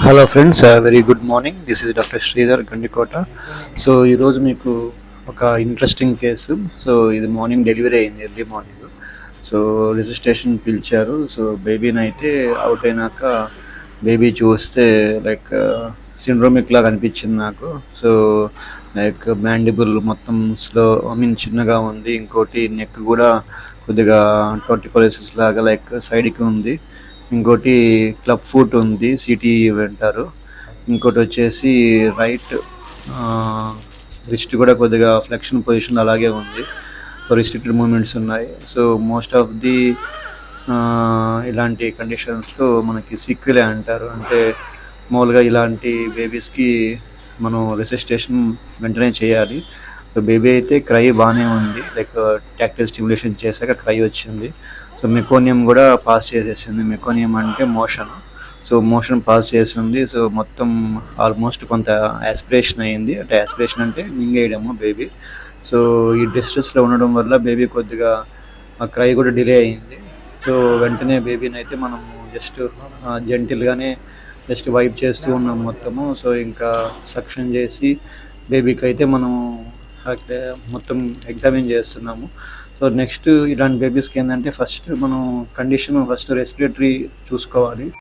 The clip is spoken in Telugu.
Hello friends, very good morning. This is doctor Sridhar Gandikota. So ఈరోజు మీకు ఒక ఇంట్రెస్టింగ్ కేసు. సో ఇది మార్నింగ్ డెలివరీ అయింది, ఎర్లీ మార్నింగ్. సో రిజిస్ట్రేషన్ పిలిచారు. సో బేబీని అయితే అవుట్ అయినాక బేబీ చూస్తే లైక్ సిండ్రోమిక్ లాగా అనిపించింది నాకు. సో లైక్ మ్యాండిబుల్ మొత్తం చిన్నగా ఉంది. ఇంకోటి నెక్ కూడా కొద్దిగా టోటికోలిసిస్ లాగా లైక్ సైడ్కి ఉంది. ఇంకోటి క్లబ్ ఫుట్ ఉంది, సిటీ అంటారు. ఇంకోటి వచ్చేసి రైట్ రిస్ట్ కూడా కొద్దిగా ఫ్లెక్షన్ పొజిషన్ అలాగే ఉంది. రిస్ట్రిక్టెడ్ మూమెంట్స్ ఉన్నాయి. సో మోస్ట్ ఆఫ్ ది ఇలాంటి కండిషన్స్లో మనకి సీక్వెలే అంటారు. అంటే మామూలుగా ఇలాంటి బేబీస్కి మనం రెసిస్టేషన్ వెంటనే చేయాలి. బేబీ అయితే క్రై బాగానే ఉంది, లైక్ టాక్టైల్ స్టిమ్యులేషన్ చేశాక క్రై వచ్చింది. సో మెకోనియం కూడా పాస్ చేసేసింది. మెకోనియం అంటే మోషన్. సో మోషన్ పాస్ చేసింది. సో మొత్తం ఆల్మోస్ట్ కొంత యాస్పిరేషన్ అయింది. అంటే యాస్పిరేషన్ అంటే మింగేయడము బేబీ. సో ఈ డిస్ట్రెస్లో ఉండడం వల్ల బేబీ కొద్దిగా క్రై కూడా డిలే అయింది. సో వెంటనే బేబీని అయితే మనము జస్ట్ జెంటిల్గానే జస్ట్ వైప్ చేస్తూ ఉన్నాం మొత్తము. సో ఇంకా సక్షన్ చేసి బేబీకి అయితే మనము మొత్తం ఎగ్జామిన్ చేస్తున్నాము. సో నెక్స్ట్ ఇలాంటి బేబీస్కి ఏంటంటే ఫస్ట్ మనం కండిషన్ రెస్పిరేటరీ చూసుకోవాలి.